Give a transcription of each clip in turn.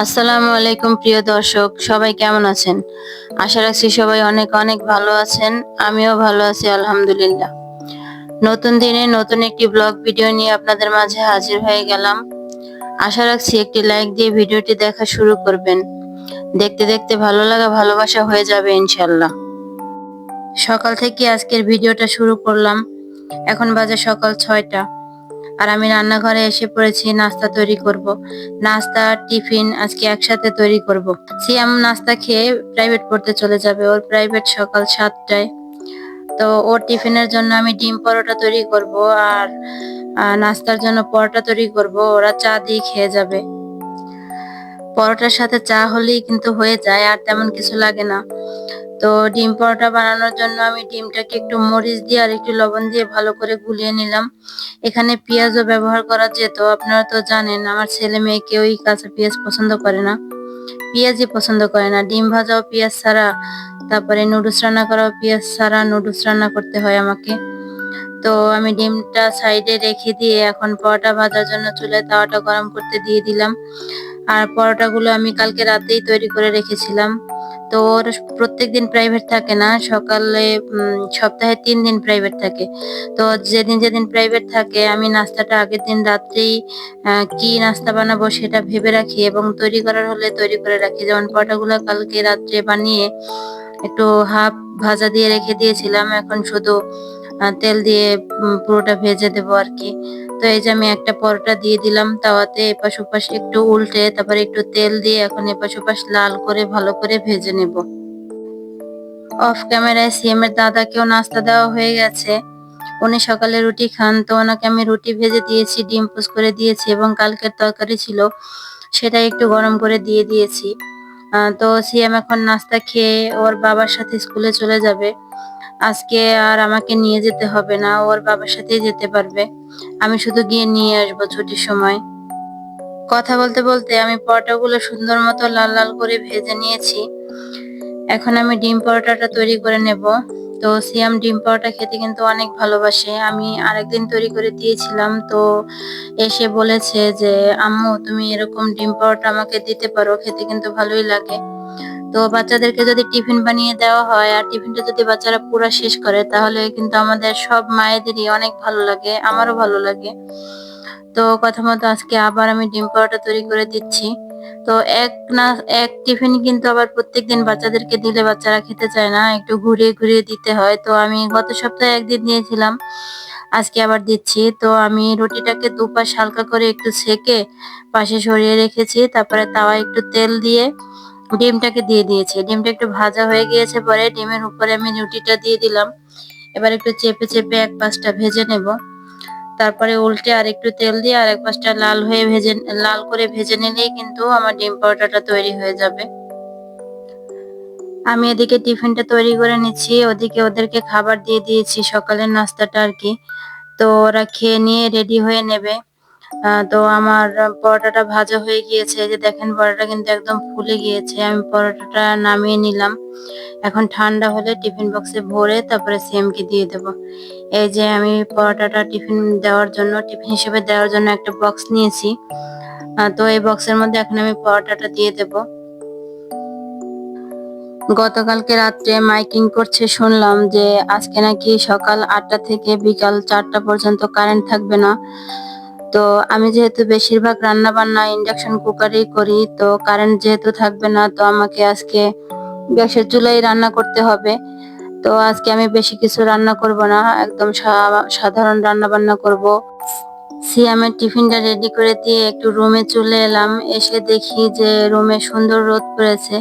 আসসালামু আলাইকুম প্রিয় দর্শক, সবাই কেমন আছেন? আশা রাখছি সবাই অনেক অনেক ভালো আছেন। আমিও ভালো আছি আলহামদুলিল্লাহ। নতুন দিনে নতুন একটি ব্লগ ভিডিও নিয়ে আপনাদের মাঝে হাজির হয়ে গেলাম। আশা রাখছি একটি লাইক দিয়ে ভিডিওটি দেখা শুরু করবেন। দেখতে দেখতে ভালো লাগা ভালোবাসা হয়ে যাবে ইনশাল্লাহ। সকাল থেকে আজকের ভিডিওটা শুরু করলাম। এখন বাজে সকাল 6টা। আর আমি রান্নাঘরে এসে পড়েছি নাস্তা তৈরি করব। নাস্তা আর টিফিন আজকে একসাথে তৈরি করব। সিয়াম নাস্তা খেয়ে প্রাইভেট পড়তে চলে যাবে, ওর প্রাইভেট সকাল 7টায়। তো ওর টিফিনের জন্য আমি ডিম পরোটা তৈরি করব আর নাস্তার জন্য পরোটা তৈরি করব, ওরা চা দিয়ে খেয়ে যাবে। পরোটার সাথে চা হলেই কিন্তু হয়ে যায়, আর তেমন কিছু লাগে না। তো ডিম পরোটা বানানোর জন্য আমি ডিমটাকে একটু মরিচ দিয়ে আর একটু লবণ দিয়ে ভালো করে গুলিয়ে নিলাম। এখানে পেঁয়াজও ব্যবহার করা যেত, আপনারা তো জানেন আমার ছেলে মেয়ে কেউই কাঁচা পেঁয়াজ পছন্দ করে না, পেঁয়াজই পছন্দ করে না। ডিম ভাজাও পেঁয়াজ ছাড়া, তারপরে নুডলস রান্না করাও পেঁয়াজ ছাড়া নুডলস রান্না করতে হয় আমাকে। তো আমি ডিমটা সাইডে রেখে দিয়ে এখন পরোটা ভাজার জন্য চুলায় তাওয়াটা গরম করতে দিয়ে দিলাম। আর পরোটাগুলো আমি কালকে রাতেই তৈরি করে রেখেছিলাম। তো ওর প্রত্যেকদিন প্রাইভেট থাকে না, সকালে সপ্তাহে 3 দিন প্রাইভেট থাকে। তো যেদিন যেদিন প্রাইভেট থাকে আমি নাস্তাটা আগের দিন রাত্রেই কি নাস্তা বানাবো সেটা ভেবে রাখি এবং তৈরি করার হলে তৈরি করে রাখি। যেমন পরোটাগুলো কালকে রাত্রে বানিয়ে একটু হাফ ভাজা দিয়ে রেখে দিয়েছিলাম, এখন শুধু তেল দিয়ে পুরোটা ভেজে দেবো আর কি। তো এই যে আমি একটা পরোটা দিয়ে দিলাম তাওয়াতে, এপাশ ওপাশ একটু উল্টে তারপরে একটু তেল দিয়ে এখন এপাশ ওপাশ লাল করে ভালো করে ভেজে নেব। অফ ক্যামেরায় সিএম এর দাদাকেও নাস্তা দেওয়া হয়ে গেছে। উনি সকালে রুটি খান, তো ওনাকে আমি রুটি ভেজে দিয়েছি, ডিম পোচ করে দিয়েছি এবং কালকের তরকারি ছিল সেটা একটু গরম করে দিয়ে দিয়েছি। তো সিএম এখন নাস্তা খেয়ে ওর বাবার সাথে স্কুলে চলে যাবে। আজকে আর আমাকে নিয়ে যেতে হবে না, ওর বাবার সাথেই যেতে পারবে। আমি শুধু গিয়ে নিয়ে আসবো ছুটির সময়। কথা বলতে বলতে আমি পরোটাগুলো সুন্দর মতো লাল লাল করে ভেজে নিয়েছি। এখন আমি ডিম পরোটাটা তৈরি করে নেব। তো সিয়াম ডিম পরোটা খেতে কিন্তু অনেক ভালোবাসে, আমি আরেকদিন তৈরি করে দিয়েছিলাম। তো এসে বলেছে যে আম্মু তুমি এরকম ডিম পরোটা আমাকে দিতে পারো, খেতে কিন্তু ভালোই লাগে। তো বাচ্চাদেরকে যদি টিফিন বানিয়ে দেওয়া হয় আর টিফিনটা যদি বাচ্চারা পুরা শেষ করে তাহলে কিন্তু আমাদের সব মায়েদেরই অনেক ভালো লাগে, আমারও ভালো লাগে। তো কথা মতো আজকে আবার আমি ডিম পরোটা তৈরি করে দিচ্ছি। তো এক টিফিন কিন্তু আবার প্রত্যেকদিন বাচ্চাদেরকে দিলে বাচ্চারা খেতে চায় না, একটু ঘুরিয়ে ঘুরিয়ে দিতে হয়। তো আমি গত সপ্তাহে একদিন দিয়েছিলাম, আজকে আবার দিচ্ছি। তো আমি রুটিটাকে দুপাশ হালকা করে একটু সেকে পাশে সরিয়ে রেখেছি, তারপরে তাওয়ায় একটু তেল দিয়ে ডিমটাকে দিয়ে দিয়েছি। ডিমটা একটু ভাজা হয়ে গিয়েছে পরে ডিমের উপরে আমি রুটিটা দিয়ে দিলাম। এবার একটু চেপে চেপে এক পাশটা ভেজে নেব, তারপরে উল্টে আর একটু তেল দিয়ে আর এক পাশটা লাল করে ভেজে নিলেই কিন্তু আমার ডিম পরোটাটা তৈরি হয়ে যাবে। আমি এদিকে টিফিনটা তৈরি করে নিচ্ছি, ওদিকে ওদেরকে খাবার দিয়ে দিয়েছি, সকালের নাস্তাটা আর কি। তো ওরা খেয়ে নিয়ে রেডি হয়ে নেবে। তো আমার পরোটাটা ভাজা হয়ে গিয়েছে, এই যে দেখেন পরোটা কিন্তু একদম ফুলে গিয়েছে। আমি পরোটাটা নামিয়ে নিলাম, এখন ঠান্ডা হলে টিফিন বক্সে ভরে তারপরে সিএমকে দিয়ে দেব। এই যে আমি পরোটাটা টিফিন হিসেবে দেওয়ার জন্য একটা বক্স নিয়েছি। তো এই বক্সের মধ্যে এখন আমি পরোটাটা দিয়ে দেব। গতকালকে রাত্রে মাইকিং করছে, শুনলাম যে আজকে নাকি সকাল 8টা থেকে বিকাল 4টা পর্যন্ত কারেন্ট থাকবে না। তো আমি যেহেতু বেশিরভাগ রান্না বান্না ইন্ডাকশন কুকারেই করি, তো কারেন্ট যেহেতু থাকবে না তো আমাকে আজকে গ্যাসের চুলায় রান্না করতে হবে। তো আজকে আমি বেশি কিছু রান্না করব না, একদম সাধারণ রান্না বান্না করব। সিয়ামের টিফিনটা রেডি করে দিয়ে একটু রুমে চলে এলাম, এসে দেখি যে রুমে সুন্দর রোদ পড়েছে।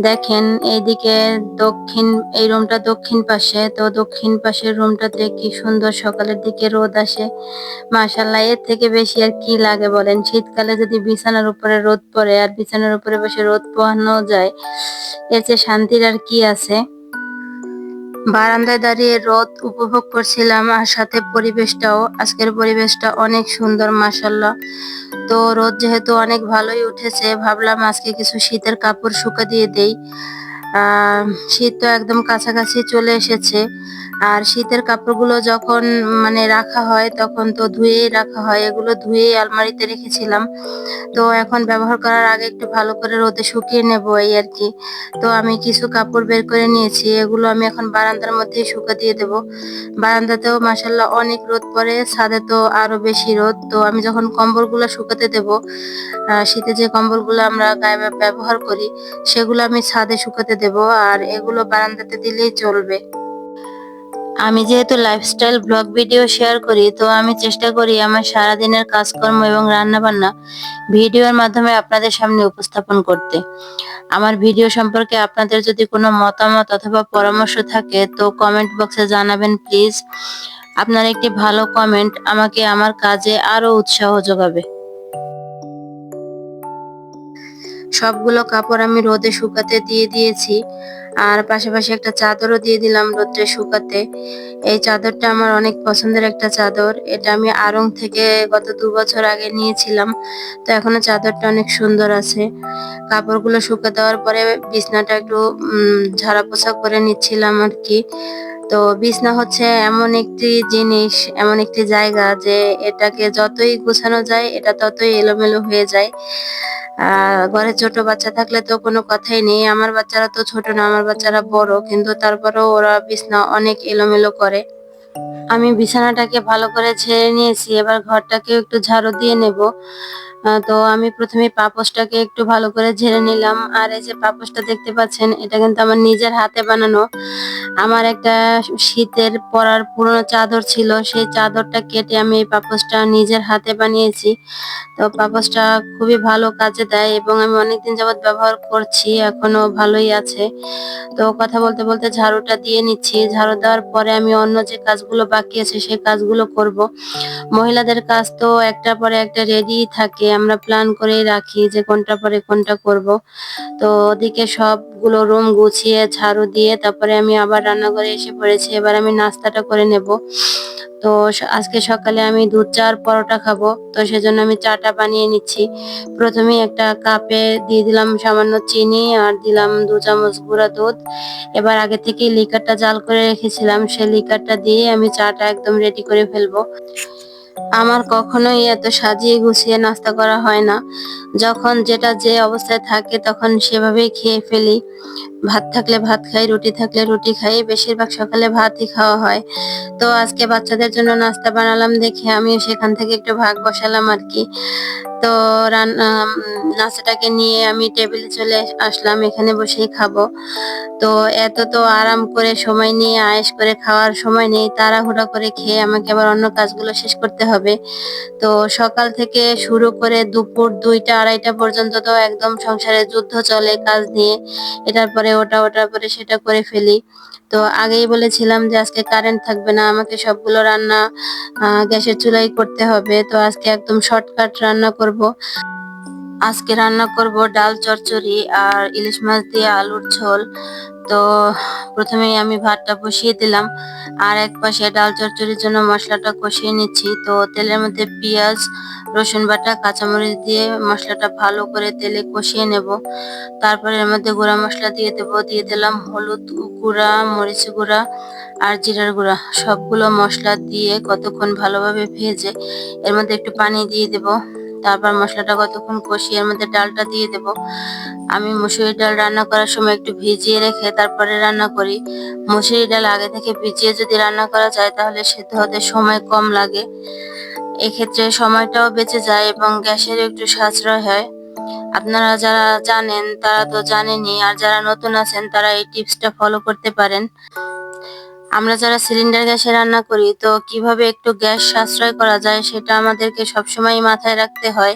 দেখেন এইদিকে দক্ষিণ, এই রুমটা দক্ষিণ পাশে, তো দক্ষিণ পাশের রুমটাতে কি সুন্দর সকালের দিকে রোদ আসে। মাশাআল্লাহ, এর থেকে বেশি আর কি লাগে বলেন? শীতকালে যদি বিছানার উপরে রোদ পড়ে আর বিছানার উপরে বসে রোদ পোহানো যায়, এর চেয়ে শান্তির আর কি আছে? বারান্দায় দাঁড়িয়ে রোদ উপভোগ করছিলাম আর সাথে আজকের পরিবেশটা অনেক সুন্দর মাশাআল্লাহ। তো রোদ যেহেতু অনেক ভালোই উঠেছে, ভাবলাম আজকে কিছু শীতের কাপড় শুকা দিয়ে দেই। আহ শীত তো একদম কাছাকাছি চলে এসেছে। আর শীতের কাপড়গুলো যখন মানে রাখা হয় তখন তো ধুয়েই রাখা হয়, এগুলো ধুয়েই আলমারিতে রেখেছিলাম। তো এখন ব্যবহার করার আগে একটু ভালো করে রোদে শুকিয়ে নেব এই আর কি। তো আমি কিছু কাপড় বের করে নিয়েছি, এগুলো আমি এখন বারান্দার মধ্যেই শুকা দিয়ে দেব। বারান্দাতেও মাসাল্লাহ অনেক রোদ পড়ে, ছাদে তো আরো বেশি রোদ। তো আমি যখন কম্বলগুলো শুকাতে দেব, শীতে যে কম্বলগুলো আমরা গায়ে ব্যবহার করি সেগুলো আমি ছাদে শুকাতে দেব, আর এগুলো বারান্দাতে দিলেই চলবে। আমি যেহেতু লাইফস্টাইল ব্লগ ভিডিও শেয়ার করি, তো আমি চেষ্টা করি আমার সারাদিনের কাজকর্ম এবং রান্না বান্না ভিডিওর মাধ্যমে আপনাদের সামনে উপস্থাপন করতে। আমার ভিডিও সম্পর্কে আপনাদের যদি কোনো মতামত অথবা পরামর্শ থাকে তো কমেন্ট বক্সে জানাবেন প্লিজ। আপনার একটি ভালো কমেন্ট আমাকে আমার কাজে আরো উৎসাহ যোগাবে। সবগুলো কাপড় আমি রোদে শুকাতে দিয়ে দিয়েছি, আর পাশাপাশি একটা চাদরও দিয়ে দিলাম রোদ্রে শুকাতে। এই চাদরটা আমার অনেক পছন্দের একটা চাদর, এটা আমি আড়ং থেকে গত 2 বছর আগে নিয়েছিলাম। তো এখনো চাদরটা অনেক সুন্দর আছে। কাপড়গুলো শুকা দেওয়ার পরে বিছনাটা একটু ঝাড়া পোছা করে নিচ্ছিলাম আর কি। তো বিছনা হচ্ছে এমন একটি জিনিস, এমন একটি জায়গা যে এটাকে যতই গোছানো যায় এটা ততই এলোমেলো হয়ে যায়। ঘরে ছোট বাচ্চা থাকলে তো কোনো কথাই নেই, আমার বাচ্চারা তো ছোট না, আমার বাচ্চারা বড়, কিন্তু তারপরেও ওরা বিছনা অনেক এলোমেলো করে। আমি বিছানাটাকে ভালো করে ঝেড়ে নিয়েছি, এবার ঘরটাকে একটু ঝাড়ু দিয়ে নেব। তো আমি প্রথমে পাপোশটাকে একটু ভালো করে ঝেড়ে নিলাম। আর এই যে পাপোশটা দেখতে পাচ্ছেন, এটা কিন্তু আমার নিজের হাতে বানানো। আমার একটা শীতের পরার পুরনো চাদর ছিল, সেই চাদরটা কেটে আমি এই পাপোশটা নিজের হাতে বানিয়েছি। তো পাপোশটা খুবই ভালো কাজে দেয় এবং আমি অনেকদিন যাবৎ ব্যবহার করছি, এখনো ভালোই আছে। তো কথা বলতে বলতে ঝাড়ুটা দিয়ে নিচ্ছি, ঝাড়ু দেওয়ার পরে আমি অন্য যে কাজগুলো বাকি আছে সেই কাজগুলো করব। মহিলাদের কাজ তো একটার পরে একটা রেডি থাকে, আমরা প্ল্যান করেই রাখি যে কোনটা পরে কোনটা করব। তো ওদিকে সবগুলো রুম গুছিয়ে ঝাড়ু দিয়ে তারপরে আমি আবার রান্নাঘরে এসে পড়েছি, এবার আমি নাস্তাটা করে নেব। তো আজকে সকালে আমি দুধ চা আর পরোটা খাবো, তো সেজন্য আমি চাটা বানিয়ে নিচ্ছি। প্রথমেই একটা কাপে দিয়ে দিলাম সামান্য চিনি আর দিলাম 2 চামচ গুঁড়া দুধ। এবার আগে থেকেই লিকারটা জাল করে রেখেছিলাম, সেই লিকারটা দিয়ে আমি চাটা একদম রেডি করে ফেলবো। আমার কখনোই এত সাজিয়ে গুছিয়ে নাস্তা করা হয় না। যখন যেটা যে অবস্থায় থাকে তখন সেভাবেই খেয়ে ফেলি। ভাত থাকলে ভাত খাই, রুটি থাকলে রুটি খাই, বেশিরভাগ সকালে ভাতই খাওয়া হয়। তো আজকে বাচ্চাদের জন্য নাস্তা বানালাম দেখে আমি সেখান থেকে একটু ভাগ বসালাম আর কি। তো নাস্তাটাকে নিয়ে আমি টেবিলে চলে আসলাম, এখানে বসেই খাবো। তো এত তো আরাম করে সময় নিয়ে আয়েশ করে খাওয়ার সময় নেই, তাড়াহুড়া করে খেয়ে আমাকে আবার অন্য কাজগুলো শেষ করতে হবে। তো সকাল থেকে শুরু করে দুপুর 2টা 2:30 পর্যন্ত তো একদম সংসারে যুদ্ধ চলে কাজ নিয়ে। এটার পরে ওটা, ওটার পরে সেটা করে ফেলি। তো আগেই বলেছিলাম যে আজকে কারেন্ট থাকবে না, আমাকে সবগুলো রান্না গ্যাসের চুলায় করতে হবে। তো আজকে একদম শর্টকাট রান্না করব। আজকে রান্না করব ডাল চচ্চড়ি আর ইলিশ মাছ দিয়ে আলুর ঝোল। তো প্রথমেই আমি ভাতটা বসিয়ে দিলাম, আর এক পাশে ডাল চচ্চড়ির জন্য মশলাটা কষিয়ে নিচ্ছি। তো তেলের মধ্যে পেঁয়াজ, রসুন বাটা, কাঁচামরিচ দিয়ে মশলাটা ভালো করে তেলে কষিয়ে নেব। তারপরে এর মধ্যে গুঁড়া মশলা দিয়ে দেব, দিয়ে দিলাম হলুদ গুঁড়া, মরিচ গুঁড়া আর জিরার গুঁড়া। সবগুলো মশলা দিয়ে কতক্ষণ ভালোভাবে ভেজে এর মধ্যে একটু পানি দিয়ে দেব। তারপর মশলাটা কতক্ষণ কষিয়ে এর মধ্যে ডালটা দিয়ে দেব। আমি মুসুরির ডাল রান্না করার সময় একটু ভিজিয়ে রেখে তারপরে রান্না করি। মুসুরির ডাল আগে থেকে ভিজিয়ে যদি রান্না করা যায় তাহলে সেদ্ধ হতে সময় কম লাগে। এক্ষেত্রে সময়টাও বেঁচে যায় এবং গ্যাসের একটু সাশ্রয় হয়। আপনারা যারা জানেন তারা তো জানেনই, আর যারা নতুন আছেন তারা এই টিপসটা ফলো করতে পারেন। আমরা যারা সিলিন্ডার গ্যাসে রান্না করি তো কিভাবে একটু গ্যাস সাশ্রয় করা যায় সেটা আমাদেরকে সবসময় মাথায় রাখতে হয়।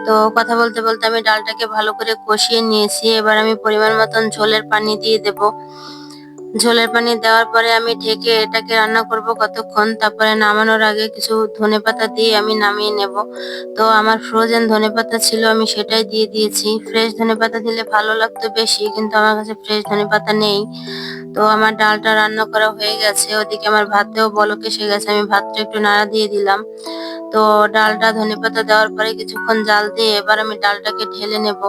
তো কথা বলতে বলতে আমি ডালটাকে ভালো করে কষিয়ে নিয়েছি, এবার আমি পরিমাণ মতন ঝোলের পানি দিয়ে দেব। ঝোলের পানি দেওয়ার পরে আমি ঢেকে এটাকে রান্না করব কতক্ষণ, তারপরে নামানোর আগে কিছু ধনেপাতা দিয়ে আমি নামিয়ে নেব। তো আমার ফ্রোজেন ধনেপাতা ছিল, আমি সেটাই দিয়ে দিয়েছি। ফ্রেশ ধনেপাতা দিলে ভালো লাগতো বেশি, কিন্তু আমার কাছে ফ্রেশ ধনেপাতা নেই। তো আমার ডালটা রান্না করা হয়ে গেছে, ওদিকে আমার ভাতেও বলক এসে গেছে, আমি ভাতটা একটু নাড়া দিয়ে দিলাম। তো ডালটা ধনেপাতা দেওয়ার পরে কিছুক্ষণ জাল দিয়ে এবার আমি ডালটাকে ঢেলে নেব।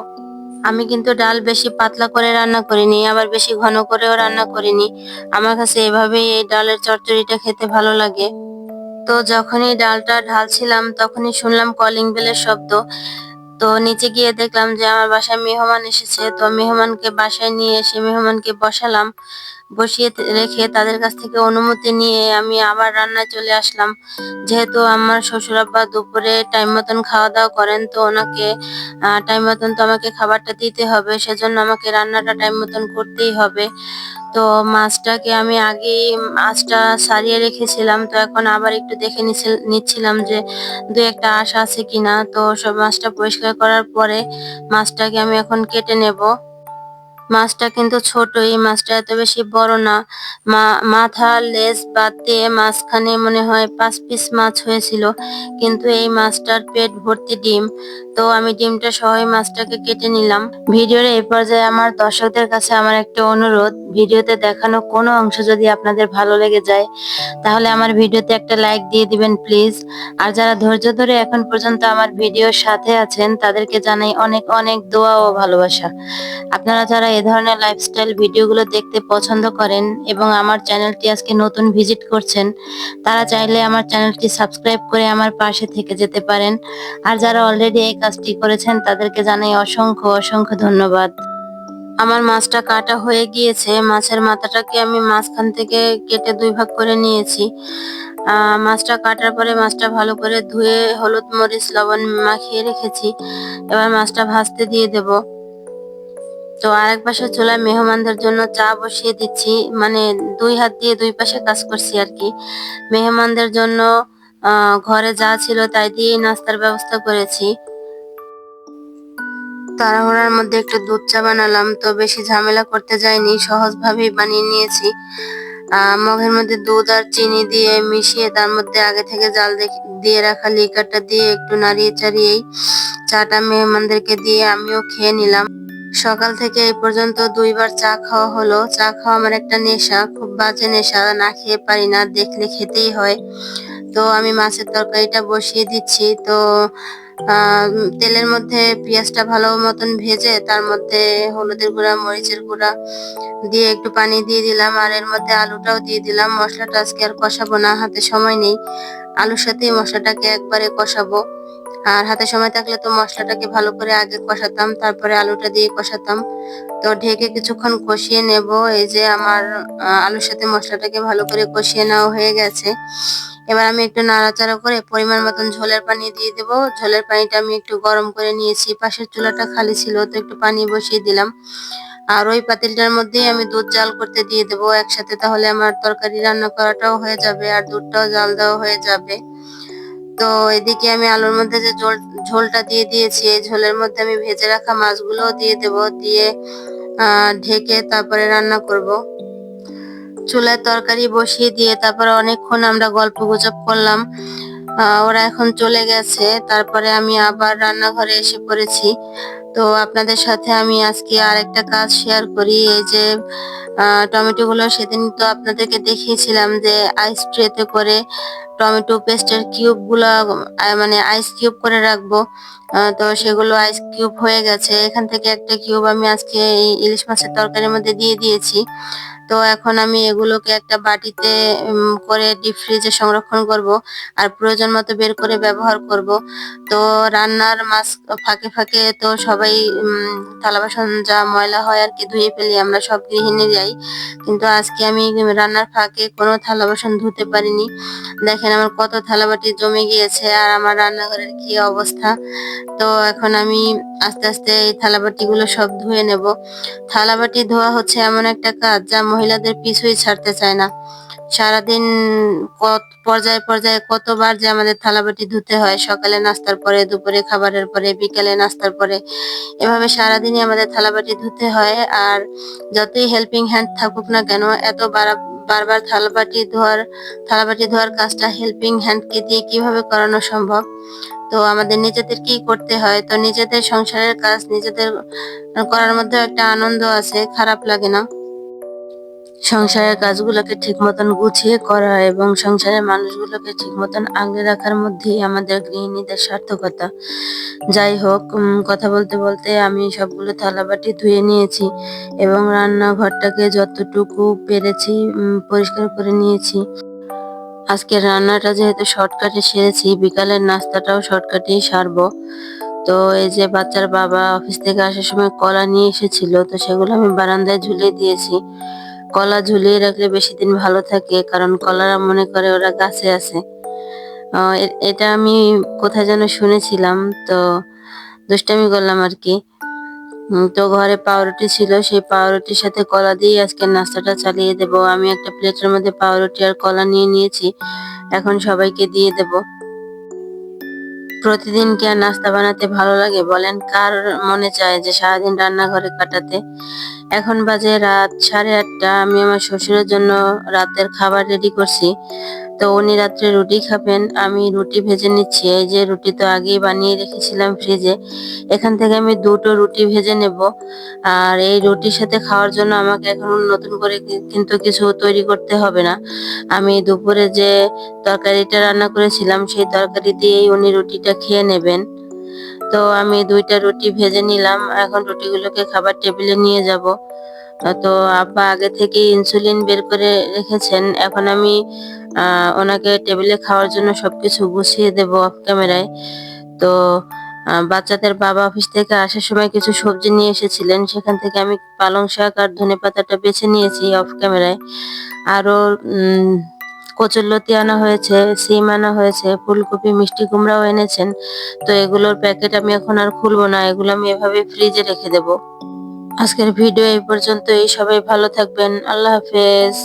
আমি কিন্তু ডাল বেশি পাতলা করে রান্না করিনি, আবার বেশি ঘন করেও রান্না করিনি। আমার কাছে এভাবেই এই ডালের চচ্চড়িটা খেতে ভালো লাগে। তো যখনই ডালটা ঢালছিলাম তখনই শুনলাম কলিং বেলের শব্দ। তো নিচে গিয়ে দেখলাম যে আমার বাসায় মেহমান এসেছে। তো মেহমানকে বাসায় নিয়ে এসে মেহমানকে বসালাম। বসিয়ে রেখে তাদের কাছ থেকে অনুমতি নিয়ে আমি আবার রান্নায় চলে আসলাম। যেহেতু আমার শ্বশুর আব্বা দুপুরে টাইম মতন খাওয়া দাওয়া করেন, তো ওনাকে টাইম মতন তো আমাকে খাবারটা দিতে হবে, সেজন্য আমাকে রান্নাটা টাইম মতন করতেই হবে। তো মাছটাকে আমি আগেই আঁচটা সারিয়ে রেখেছিলাম, তো এখন আবার একটু দেখে নিচ্ছিলাম যে দু একটা আঁশ আছে কিনা। তো সব মাছটা পরিষ্কার করার পরে মাছটাকে আমি এখন কেটে নেব। মাছটা কিন্তু ছোটই, মাছটা এত বেশি বড় না। মাথা লেজ বাদ দিয়ে মাঝখানে মনে হয় 5 পিস মাছ হয়েছিল, কিন্তু এই মাছটার পেট ভর্তি ডিম। তো আমি ডিমটা সহই মাছটাকে কেটে নিলাম। ভিডিওর এই পর্যায়ে আমার দর্শকদের কাছে আমার একটা অনুরোধ, ভিডিওতে দেখানো কোনো অংশ যদি আপনাদের ভালো লেগে যায় তাহলে আমার ভিডিওতে একটা লাইক দিয়ে দিবেন প্লিজ। আর যারা ধৈর্য ধরে এখন পর্যন্ত আমার ভিডিওর সাথে আছেন তাদেরকে জানাই অনেক অনেক দোয়া ও ভালোবাসা। আপনারা যারা এ ধরনের লাইফস্টাইল ভিডিওগুলো দেখতে পছন্দ করেন এবং আমার চ্যানেলটি আজকে নতুন ভিজিট করছেন, তারা চাইলে আমার চ্যানেলটি সাবস্ক্রাইব করে আমার পাশে থেকে যেতে পারেন। আর যারা অলরেডি এই কাজটি করেছেন তাদেরকে জানাই অসংখ্য অসংখ্য ধন্যবাদ। আমার মাছটা কাটা হয়ে গিয়েছে। মাছের মাথাটাকে আমি মাঝখান থেকে কেটে 2 ভাগ করে নিয়েছি। মাছটা কাটার পরে মাছটা ভালো করে ধুয়ে হলুদ মরিচ লবণ মাখিয়ে রেখেছি। এবার মাছটা ভাজতে দিয়ে দেব। তো আরেক পাশে চুলায় মেহমানদের জন্য চা বসিয়ে দিচ্ছি, মানে 2 হাত দিয়ে 2 পাশে কাজ করছি আর কি। মেহমানদের জন্য ঘরে যা ছিল তাই দিয়েই নাস্তার ব্যবস্থা করেছি। তাড়াহুড়ার মধ্যে একটু দুধ চা বানালাম, তো বেশি ঝামেলা করতে যাইনি, সহজভাবেই বানিয়ে নিয়েছি। মগের মধ্যে দুধ আর চিনি দিয়ে মিশিয়ে তার মধ্যে আগে থেকে জাল দিয়ে রাখা লিকারটা দিয়ে একটু নাড়িয়ে চাড়িয়েই চাটা মেহমানদেরকে দিয়ে আমিও খেয়ে নিলাম। সকাল থেকে এই পর্যন্ত 2বার চা খাওয়া হলো। চা খাওয়া আমার একটা নেশা, খুব বাজে নেশা, না খেয়ে পারি না, দেখলে খেতেই হয়। তো আমি মাছের তরকারিটা বসিয়ে দিচ্ছি। তো তেলের মধ্যে পেঁয়াজটা ভালো মতন ভেজে তার মধ্যে হলুদের গুঁড়া মরিচের গুঁড়া দিয়ে একটু পানি দিয়ে দিলাম, আর এর মধ্যে আলুটাও দিয়ে দিলাম। মশলাটা আজকে আর কষাবো না, হাতে সময় নেই। আলুর সাথেই মশলাটাকে একবারে কষাবো। আর হাতে সময় থাকলে তো মশলাটাকে ভালো করে আগে কষাতাম, তারপরে আলুটা দিয়ে কষাতাম। তো ঢেকে কিছুক্ষণ কষিয়ে নেব। এই যে আমার আলুর সাথে মশলাটাকে ভালো করে কষিয়ে নেওয়া হয়ে গেছে। এবার আমি একটু নাড়াচাড়া করে পরিমাণ মতন ঝোলের পানি দিয়ে দেব। ঝোলের পানিটা আমি একটু গরম করে নিয়েছি, পাশের চুলাটা খালি ছিল, তো একটু পানি বসিয়ে দিলাম। আর ওই পাতিলটার মধ্যেই আমি দুধ জাল করতে দিয়ে দেবো একসাথে, তাহলে আমার তরকারি রান্না করাটাও হয়ে যাবে আর দুধটাও জাল দেওয়া হয়ে যাবে। তো এদিকে আমি আলুর মধ্যে যে ঝোলটা দিয়ে দিয়েছি, এই ঝোলের মধ্যে আমি ভেজে রাখা মাছগুলোও দিয়ে দেব, দিয়ে ঢেকে তারপরে রান্না করব। চুলায় তরকারি বসিয়ে দিয়ে তারপরে অনেকক্ষণ আমরা গল্প গুজব করলাম। ওরা এখন চলে গেছে, তারপরে আমি আবার রান্নাঘরে এসে পড়েছি। তো আপনাদের সাথে আমি আজকে আরেকটা কাজ শেয়ার করি। এই যে টমেটো গুলো সেদিন তো আপনাদেরকে দেখিয়েছিলাম যে আইস ট্রেতে করে টমেটো পেস্টের কিউব গুলা মানে আইস কিউব করে রাখবো। তো সেগুলো আইস কিউব হয়ে গেছে। এখান থেকে একটা কিউব আমি আজকে এই ইলিশ মাছের তরকারির মধ্যে দিয়ে দিয়েছি। তো এখন আমি এগুলোকে একটা বাটিতে করে ডিপ ফ্রিজে সংরক্ষণ করব, আর প্রয়োজন মতো বের করে ব্যবহার করব। তো রান্নার মাঝ ফাঁকে ফাঁকে তো সবাই থালা বাসন যা ময়লা হয় আর কি ধুয়ে ফেলি আমরা সব গৃহিণীরাই, কিন্তু আজকে আমি রান্নার ফাঁকে কোনো থালা বাসন ধুতে পারিনি। দেখেন আমার কত থালা বাটি জমে গিয়েছে আর আমার রান্নাঘরের কি অবস্থা। তো এখন আমি আস্তে আস্তে এই থালাবাটি গুলো সব ধুয়ে নেব। থালাবাটি ধোয়া হচ্ছে এমন একটা কাজ যা মহিলাদের পিছুই ছাড়তে চায় না। সারাদিন পর্যায়ে পর্যায়ে কতবার যে আমাদের থালাবাটি ধুতে হয়, সকালে নাস্তার পরে, দুপুরে খাবারের পরে, বিকেলে নাস্তার পরে, এভাবে সারাদিনই আমাদের থালাবাটি ধুতে হয়। আর যতই হেল্পিং হ্যান্ড থাকুক না কেন, এত বারবার থালাবাটি ধোয়ার কাজটা হেল্পিং হ্যান্ডকে দিয়ে কিভাবে করানো সম্ভব? তো আমাদের নিজেদেরকেই করতে হয়। তো নিজেদের সংসারের কাজ নিজেদের করার মধ্যে একটা আনন্দ আছে, খারাপ লাগে না। সংসারের কাজগুলোকে ঠিক মতন গুছিয়ে করা এবং সংসারের মানুষগুলোকে ঠিক মতন আগলে রাখার মধ্যেই আমাদের গৃহিণীদের সার্থকতা। যাই হোক, কথা বলতে বলতে আমি সবগুলো থালাবাটি ধুয়ে নিয়েছি এবং রান্নাঘরটাকে যতটুকু পেরেছি পরিষ্কার করে নিয়েছি। আজকের রান্নাটা যেহেতু শর্টকাটে সেরেছি, বিকালের নাস্তাটাও শর্টকাটেই সারবো। তো এই যে বাচ্চার বাবা অফিস থেকে আসার সময় কলা নিয়ে এসেছিল, তো সেগুলো আমি বারান্দায় ঝুলিয়ে দিয়েছি। কলা ঝুলিয়ে রাখলে বেশি দিন ভালো থাকে, কারণ কলারা মনে করে ওরা গাছে আছে। এটা আমি কোথায় যেন শুনেছিলাম, তো দুষ্টামি করলাম আর কি। তো ঘরে পাউরুটি ছিল, সেই পাউরুটির সাথে কলা দিয়ে আজকে নাস্তাটা চালিয়ে দেব। আমি একটা প্লেটের মধ্যে পাউরুটি আর কলা নিয়ে নিয়েছি, এখন সবাইকে দিয়ে দেব। প্রতিদিন কি আর নাস্তা বানাতে ভালো লাগে বলেন? কার মনে চায় যে সারাদিন রান্নাঘরে কাটাতে? এখন বাজে রাত 8:30। আমি আমার শ্বশুরের জন্য রাতের খাবার রেডি করছি। তো উনি রাত্রে রুটি খাবেন, আমি রুটি ভেজে নিচ্ছি। এই যে রুটি তো আগেই বানিয়ে রেখেছিলাম ফ্রিজে, এখান থেকে আমি 2টো রুটি ভেজে নেব। আর এই রুটির সাথে খাওয়ার জন্য আমাকে এখন নতুন করে কিন্তু কিছু তৈরি করতে হবে না। আমি দুপুরে যে তরকারিটা রান্না করেছিলাম সেই তরকারি দিয়েই উনি রুটিটা খেয়ে নেবেন। তো আমি 2টা রুটি ভেজে নিলাম, এখন রুটিগুলোকে খাবার টেবিলে নিয়ে যাব। তো আব্বা আগে থেকেই ইনসুলিন বের করে রেখেছেন, এখন আমি ওনাকে টেবিলে খাওয়ার জন্য সবকিছু গুছিয়ে দেব অফ ক্যামেরায়। তো বাচ্চাদের বাবা অফিস থেকে আসার সময় কিছু সবজি নিয়ে এসেছিলেন, সেখান থেকে আমি পালং শাক আর ধনেপাতাটা বেছে নিয়েছি অফ ক্যামেরায়। আরো কচুরলতি আনা হয়েছে, সিম আনা হয়েছে, ফুলকপি, মিষ্টি কুমড়াও এনেছেন। তো এগুলোর প্যাকেট আমি এখন আর খুলবো না, এগুলো আমি এভাবে ফ্রিজে রেখে দেব। আজকের ভিডিও এই পর্যন্তই। সবাই ভালো থাকবেন। আল্লাহ হাফেজ।